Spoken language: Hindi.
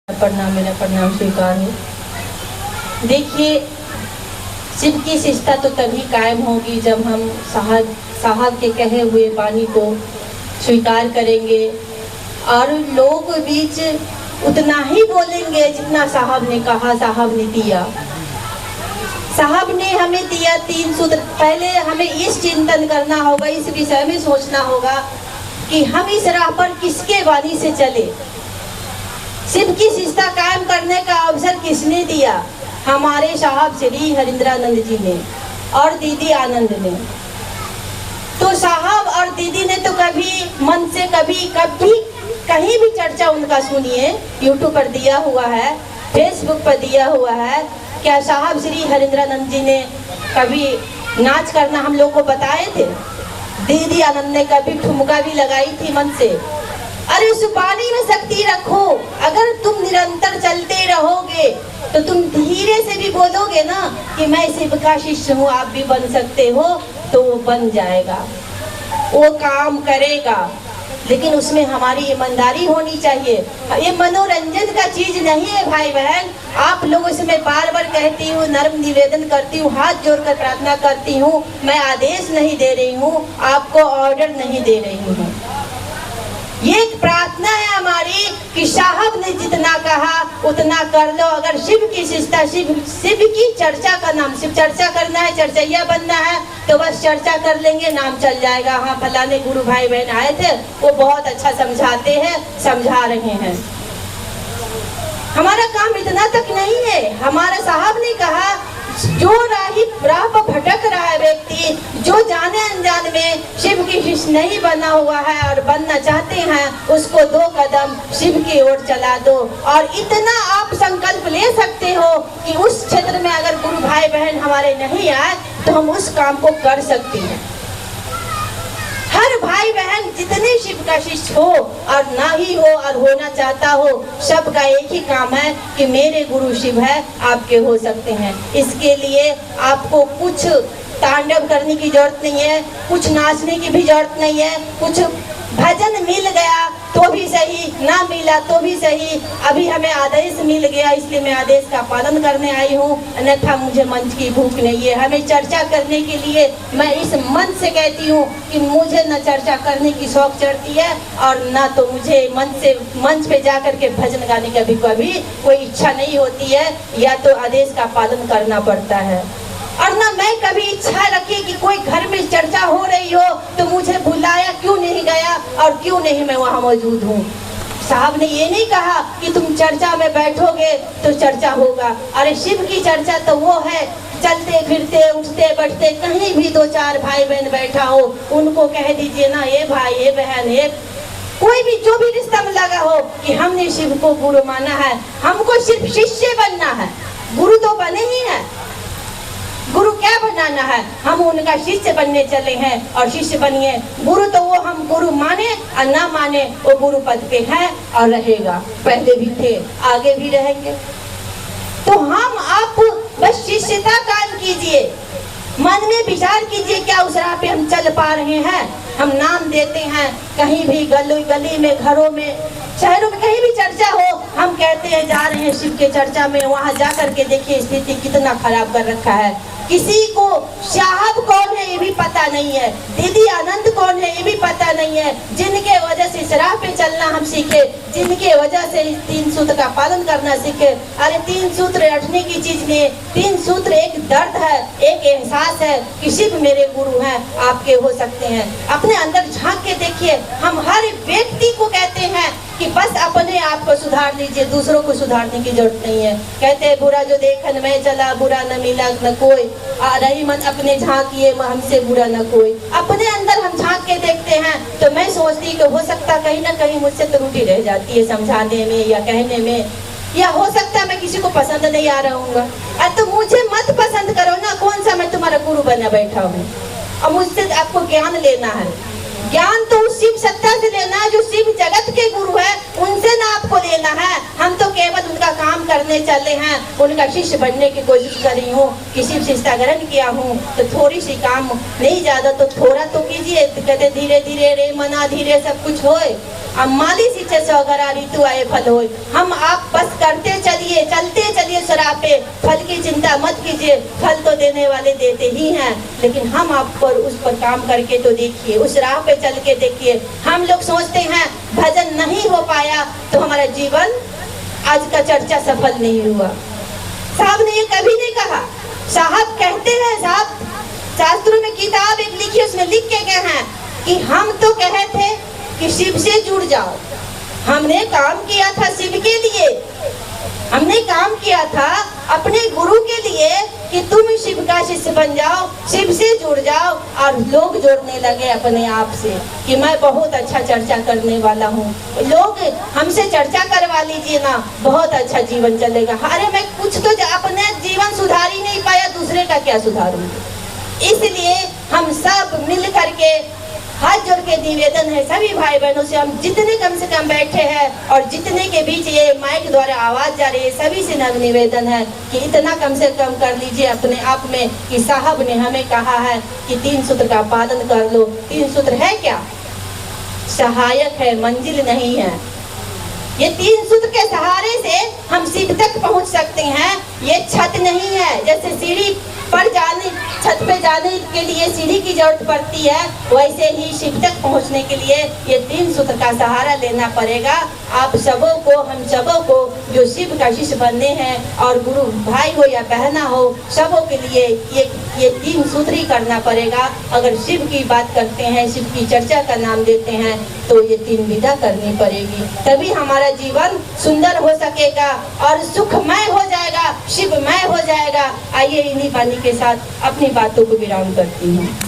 प्रणाम, मेरा प्रणाम स्वीकार हो। देखिए, शिव की शिष्टता तो तभी कायम होगी जब हम साहब के कहे हुए वाणी को स्वीकार करेंगे और लोग बीच उतना ही बोलेंगे जितना साहब ने कहा, साहब ने दिया। साहब ने हमें दिया 3 सूत्र। पहले हमें इस चिंतन करना होगा, इस विषय में सोचना होगा कि हम इस राह पर किसके वाणी से चले। शिव की शिष्टता कायम करने का अवसर किसने दिया? हमारे साहब श्री हरिंद्रानंद जी ने और दीदी आनंद ने। तो साहब और दीदी ने तो कभी मन से कभी कहीं भी चर्चा उनका सुनिए, यूट्यूब पर दिया हुआ है, फेसबुक पर दिया हुआ है। क्या साहब श्री हरिंद्रानंद जी ने कभी नाच करना हम लोग को बताए थे? दीदी आनंद ने कभी ठुमका भी लगाई थी मन से? अरे उस पानी में शक्ति रखो। अगर तुम निरंतर चलते रहोगे तो तुम धीरे से भी बोलोगे ना कि मैं शिव का शिष्य हूँ, आप भी बन सकते हो, तो वो बन जाएगा, वो काम करेगा। लेकिन उसमें हमारी ईमानदारी होनी चाहिए। ये मनोरंजन का चीज नहीं है भाई बहन। आप लोगों से मैं बार बार कहती हूँ, नर्म निवेदन करती हूँ, हाथ जोड़कर प्रार्थना करती हूँ। मैं आदेश नहीं दे रही हूँ, आपको ऑर्डर नहीं दे रही हूँ। ये एक प्रार्थना है हमारी कि साहब ने जितना कहा उतना कर लो। अगर शिव की शिष्टता, शिव की चर्चा का नाम, शिव चर्चा करना है, चर्चैया बनना है, तो बस चर्चा कर लेंगे, नाम चल जाएगा। हाँ, फलाने गुरु भाई बहन आए थे, वो बहुत अच्छा समझाते हैं, समझा रहे हैं। हमारा काम इतना तक नहीं है। हमारा साहब ने कहा, जो राह पर भटक रहा है व्यक्ति, जो जाने अनजान में शिव की शिष्य नहीं बना हुआ है और बनना चाहते हैं, उसको 2 कदम शिव की ओर चला दो। और इतना आप संकल्प ले सकते हो कि उस क्षेत्र में अगर गुरु भाई बहन हमारे नहीं आए तो हम उस काम को कर सकते हैं। हर भाई बहन जितने शिव का शिष्य हो और ना ही हो और होना चाहता हो, सबका एक ही काम है कि मेरे गुरु शिव है, आपके हो सकते हैं। इसके लिए आपको कुछ तांडव करने की जरूरत नहीं है, कुछ नाचने की भी जरूरत नहीं है। कुछ भजन मिल गया तो भी सही, ना मिला तो भी सही। अभी हमें आदेश मिल गया, इसलिए मैं आदेश का पालन करने आई हूँ, अन्यथा मुझे मंच की भूख नहीं है। हमें चर्चा करने के लिए मैं इस मंच से कहती हूँ कि मुझे न चर्चा करने की शौक चढ़ती है और ना तो मुझे मंच पे जा करके भजन गाने की कभी कोई इच्छा नहीं होती है, या तो आदेश का पालन करना पड़ता है। और ना मैं कभी इच्छा रखी कि कोई घर में चर्चा हो रही हो तो मुझे बुलाया क्यों नहीं गया और क्यों नहीं मैं वहाँ मौजूद हूँ। साहब ने ये नहीं कहा कि तुम चर्चा में बैठोगे तो चर्चा होगा। अरे शिव की चर्चा तो वो है, चलते फिरते उठते बैठते कहीं भी 2-4 भाई बहन बैठा हो, उनको कह दीजिए ना, ये भाई, ये बहन, ये कोई भी जो भी रिश्ता में लगा हो कि हमने शिव को गुरु माना है, हमको सिर्फ शिष्य बनना है, गुरु तो बने ही है। गुरु क्या बनाना है? हम उनका शिष्य बनने चले हैं और शिष्य बनिए। गुरु तो वो हम गुरु माने और ना माने, वो गुरु पद पे है और रहेगा। पहले भी थे, आगे भी रहेंगे। तो हम आप बस शिष्यता कायम कीजिए, मन में विचार कीजिए, क्या उस राह पे हम चल पा रहे हैं? हम नाम देते हैं, कहीं भी गली में, घरों में, शहरों में कहीं भी चर्चा हो, हम कहते हैं जा रहे हैं शिव के चर्चा में। वहाँ जा करके देखिए स्थिति कितना खराब कर रखा है। किसी को साहब कौन है ये भी पता नहीं है, दीदी आनंद कौन है ये भी पता नहीं है, जिनके वजह से इस राह पे चलना हम सीखे, जिनके वजह से 3 सूत्र का पालन करना सीखे। अरे 3 सूत्र रटने की चीज नहीं, 3 सूत्र एक दर्द है, एक एहसास है कि शिव मेरे गुरु हैं, आपके हो सकते हैं। अपने अंदर झांक के देखिए। हम हर व्यक्ति को कहते हैं कि बस अपने आप को सुधार लीजिए, दूसरों को सुधारने की जरूरत नहीं है। कहते हैं बुरा जो देखन में चला, बुरा न मिला न कोई, रही मन अपने झांकिए, हमसे बुरा न कोई। अपने अंदर हम झांक के देखते हैं तो मैं सोचती कि हो सकता कहीं ना कहीं मुझसे त्रुटि रह जाती है समझाने में या कहने में, या हो सकता है मैं किसी को पसंद नहीं आ रहा हूँ। तो मुझे मत पसंद करो ना, कौन सा मैं तुम्हारा गुरु बना बैठा हूँ। और मुझसे आपको ज्ञान लेना है, ज्ञान तो उस शिव सत्ता से लेना है जो शिव जगत के गुरु है, उनसे ना आपको लेना है। हम तो केवल उनका काम करने चले हैं, उनका शिष्य बनने की कोशिश कर रही हूँ कि शिव शिष्टा ग्रहण किया हूँ तो थोड़ी सी काम, नहीं ज्यादा तो थोड़ा तो कीजिए। कहते धीरे धीरे रे मना धीरे सब कुछ होए, अब माली सींचे सौगरा ऋतु आए फल होए। हम आप बस राह पे फल की चिंता मत कीजिए, फल तो देने वाले देते ही हैं, लेकिन हम आप पर उस पर काम करके तो देखिए, उस राह पे चल के देखिए। हम लोग सोचते हैं भजन नहीं हो पाया तो हमारा जीवन आज का चर्चा सफल नहीं हुआ। साहब ने ये कभी नहीं कहा। साहब कहते हैं, साहब शास्त्रों में किताब एक लिखी, उसमें लिख के गए हैं कि हम तो कहे थे कि शिव से जुड़ जाओ, हमने काम किया था शिव के लिए, हमने काम किया था अपने गुरु के लिए कि तुम शिव का शिष्य बन जाओ, शिव से जुड़ जाओ। और लोग जोड़ने लगे अपने आप से कि मैं बहुत अच्छा चर्चा करने वाला हूँ, लोग हमसे चर्चा करवा लीजिए ना, बहुत अच्छा जीवन चलेगा। अरे मैं कुछ तो अपने जीवन सुधार ही नहीं पाया, दूसरे का क्या सुधारूंगी। इसलिए हम सब मिल करके हाथ जोड़ के निवेदन है सभी भाई बहनों से, हम जितने कम से कम बैठे हैं और जितने के बीच ये माइक द्वारा आवाज जा रही है, सभी से निवेदन है कि इतना कम से कम कर लीजिए अपने आप में कि साहब ने हमें कहा है कि 3 सूत्र का पालन कर लो। 3 सूत्र है क्या? सहायक है, मंजिल नहीं है। ये 3 सूत्र के सहारे से हम शिव तक पहुंच सकते हैं। ये छत नहीं है, जैसे सीढ़ी पर जाने, छत पे जाने के लिए सीढ़ी की जरूरत पड़ती है, वैसे ही शिव तक पहुंचने के लिए ये 3 सूत्र का सहारा लेना पड़ेगा। आप सबों को, हम सबों को जो शिव का शिष्य बनने हैं, और गुरु भाई हो या बहना हो, सबों के लिए ये 3 सूत्र ही करना पड़ेगा। अगर शिव की बात करते हैं, शिव की चर्चा का नाम देते हैं, तो ये 3 विधा करनी पड़ेगी, तभी हमारा जीवन सुंदर हो सकेगा और सुखमय हो जाएगा, शिवमय हो जाएगा। आइए इन्हीं वाणी के साथ अपनी बातों को विराम करती हूँ।